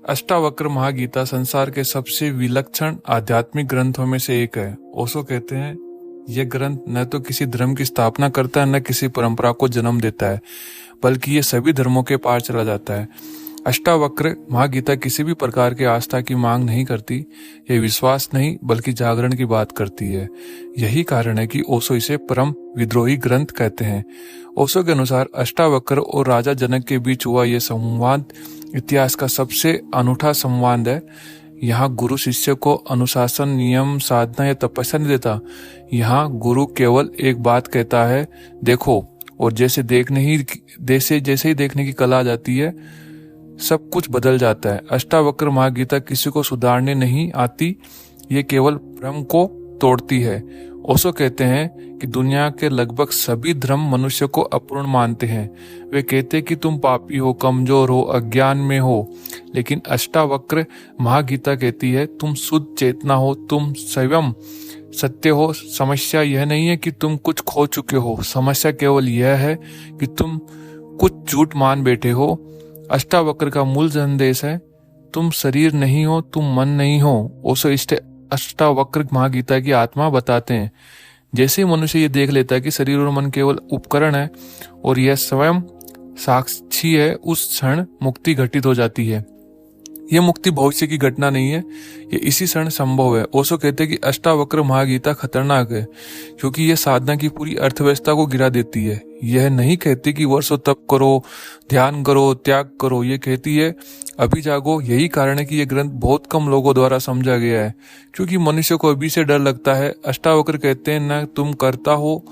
अष्टावक्र महागीता संसार के सबसे विलक्षण आध्यात्मिक ग्रंथों में से एक है। ओशो कहते हैं यह ग्रंथ न तो किसी धर्म की स्थापना करता है न किसी परंपरा को जन्म देता है, बल्कि ये सभी धर्मों के पार चला जाता है। अष्टावक्र महागीता किसी भी प्रकार की आस्था की मांग नहीं करती, यह विश्वास नहीं बल्कि जागरण की बात करती है। यही कारण है कि ओशो इसे परम विद्रोही ग्रंथ कहते हैं। ओशो के अनुसार अष्टावक्र और राजा जनक के बीच हुआ यह संवाद इतिहास का सबसे अनूठा संवाद है। यहाँ गुरु शिष्य को अनुशासन, नियम, साधना या तपस्या नहीं देता। यहाँ गुरु केवल एक बात कहता है, देखो, और जैसे ही देखने की कला आ जाती है, सब कुछ बदल जाता है। अष्टावक्र महागीता किसी को सुधारने नहीं आती, ये केवल भ्रम को तोड़ती है। ओशो कहते हैं कि दुनिया के लगभग सभी धर्म मनुष्य को अपूर्ण मानते हैं। वे कहते हैं कि तुम पापी हो, कमजोर हो, अज्ञान में हो, लेकिन अष्टावक्र महागीता कहती है तुम शुद्ध चेतना हो, तुम स्वयं सत्य हो। समस्या यह नहीं है कि तुम कुछ खो चुके हो, समस्या केवल यह है कि तुम कुछ झूठ मान बैठे हो। अष्टावक्र का मूल संदेश है तुम शरीर नहीं हो, तुम मन नहीं हो। ओशो अष्टावक्र महागीता की आत्मा बताते हैं। जैसे ही मनुष्य ये देख लेता है कि शरीर और मन केवल उपकरण है और यह स्वयं साक्षी है, उस क्षण मुक्ति घटित हो जाती है। यह मुक्ति भविष्य की घटना नहीं है, ये इसी क्षण संभव है। ओशो कहते हैं कि अष्टावक्र महागीता खतरनाक है क्योंकि यह साधना की पूरी अर्थव्यवस्था को गिरा देती है। यह नहीं कहती कि वर्षों तप करो, ध्यान करो, त्याग करो। यह कहती है अभी जागो। यही कारण है कि यह ग्रंथ बहुत कम लोगों द्वारा समझा गया है, क्योंकि मनुष्य को अभी से डर लगता है। अष्टावक्र कहते हैं न तुम करता हो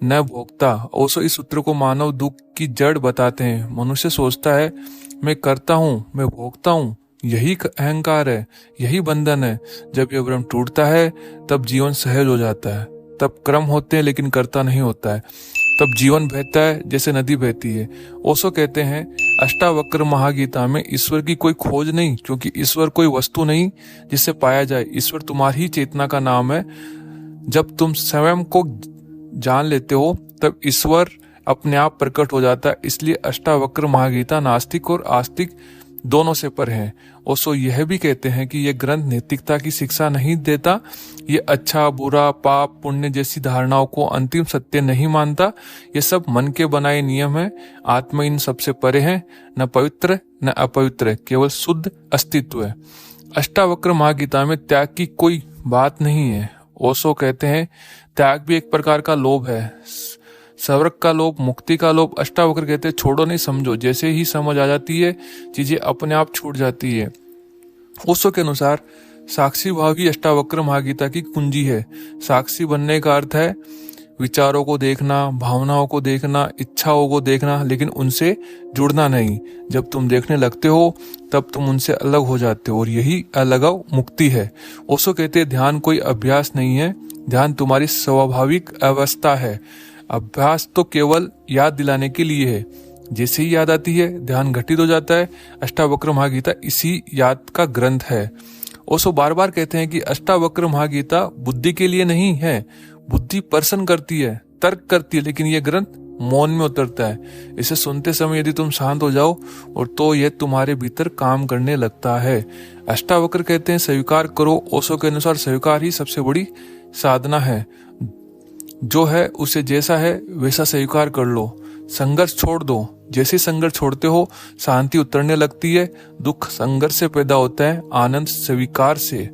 न भोगता। ओशो इस सूत्र को मानव दुख की जड़ बताते हैं। मनुष्य सोचता है मैं करता हूँ, मैं भोगता हूँ, यही अहंकार है, यही बंधन है। जब यह भ्रम टूटता है तब जीवन सहज हो जाता है। तब कर्म होते हैं लेकिन कर्ता नहीं होता है। तब जीवन बहता है जैसे नदी बहती है। ओशो कहते हैं अष्टावक्र महागीता में ईश्वर की कोई खोज नहीं, क्योंकि ईश्वर कोई वस्तु नहीं जिससे पाया जाए। ईश्वर तुम्हारी ही चेतना का नाम है। जब तुम स्वयं को जान लेते हो तब ईश्वर अपने आप प्रकट हो जाता है। इसलिए अष्टावक्र महागीता नास्तिक और आस्तिक दोनों से पर है। ओशो यह भी कहते हैं कि यह ग्रंथ नैतिकता की शिक्षा नहीं देता, ये अच्छा, बुरा, पाप, पुण्य जैसी धारणाओं को अंतिम सत्य नहीं मानता। ये सब मन के बनाए नियम है। आत्मा इन सबसे परे है, न पवित्र न अपवित्र, केवल शुद्ध अस्तित्व है। अष्टावक्र महागीता में त्याग की कोई बात नहीं है। ओशो कहते हैं त्याग भी एक प्रकार का लोभ है, स्वर्ग का लोभ, मुक्ति का लोभ। अष्टावक्र कहते हैं छोड़ो नहीं, समझो। जैसे ही समझ आ जाती है चीजें अपने आप छूट जाती है। ओशो के अनुसार साक्षी भाव ही अष्टावक्र महागीता की कुंजी है। साक्षी बनने का अर्थ है विचारों को देखना, भावनाओं को देखना, इच्छाओं को देखना, लेकिन उनसे जुड़ना नहीं। जब तुम देखने लगते हो तब तुम उनसे अलग हो जाते हो और यही अलगाव मुक्ति है। ओशो कहते हैं ध्यान कोई अभ्यास नहीं है, ध्यान तुम्हारी स्वाभाविक अवस्था है। अभ्यास तो केवल याद दिलाने के लिए है। जैसे ही याद आती है ध्यान घटित हो जाता है। अष्टावक्र महागीता इसी याद का ग्रंथ है। ओशो बार बार कहते हैं कि अष्टावक्र महागीता बुद्धि के लिए नहीं है। बुद्धि प्रश्न करती है, तर्क करती है, लेकिन यह ग्रंथ मौन में उतरता है। इसे सुनते समय यदि तुम शांत हो जाओ और तो यह तुम्हारे भीतर काम करने लगता है। अष्टावक्र कहते हैं स्वीकार करो। ओशो के अनुसार स्वीकार ही सबसे बड़ी साधना है। जो है उसे जैसा है वैसा स्वीकार कर लो, संघर्ष छोड़ दो। जैसे संघर्ष छोड़ते हो शांति उतरने लगती है। दुख संघर्ष से पैदा होता है, आनंद स्वीकार से।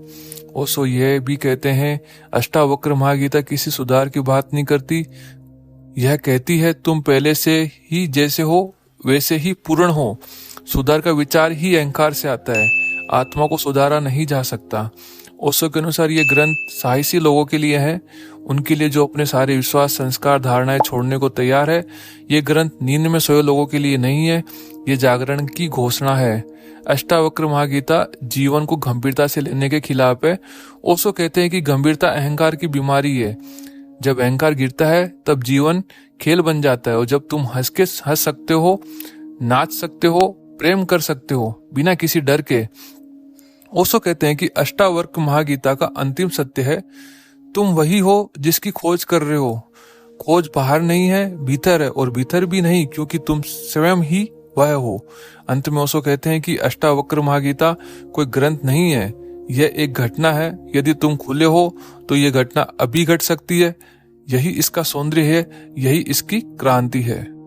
ओशो यह भी कहते हैं अष्टावक्र महागीता किसी सुधार की बात नहीं करती। यह कहती है तुम पहले से ही जैसे हो वैसे ही पूर्ण हो। सुधार का विचार ही अहंकार से आता है, आत्मा को सुधारा नहीं जा सकता। ओशो के अनुसार यह ग्रंथ साहसी लोगों के लिए है, उनके लिए जो अपने सारे विश्वास, संस्कार, धारणाएं छोड़ने को तैयार है। यह ग्रंथ नींद में सोए लोगों के लिए नहीं है, ये जागरण की घोषणा है। अष्टावक्र महागीता जीवन को गंभीरता से लेने के खिलाफ है। ओशो कहते हैं कि गंभीरता अहंकार की बीमारी है। जब अहंकार गिरता है तब जीवन खेल बन जाता है, और जब तुम हंस सकते हो, नाच सकते हो, प्रेम कर सकते हो बिना किसी डर के। ओशो कहते हैं कि अष्टावक्र महागीता का अंतिम सत्य है तुम वही हो जिसकी खोज कर रहे हो। खोज बाहर नहीं है, भीतर है, और भीतर भी नहीं, क्योंकि तुम स्वयं ही वह हो। अंत में ओशो कहते हैं कि अष्टावक्र महागीता कोई ग्रंथ नहीं है, यह एक घटना है। यदि तुम खुले हो तो यह घटना अभी घट सकती है। यही इसका सौंदर्य है, यही इसकी क्रांति है।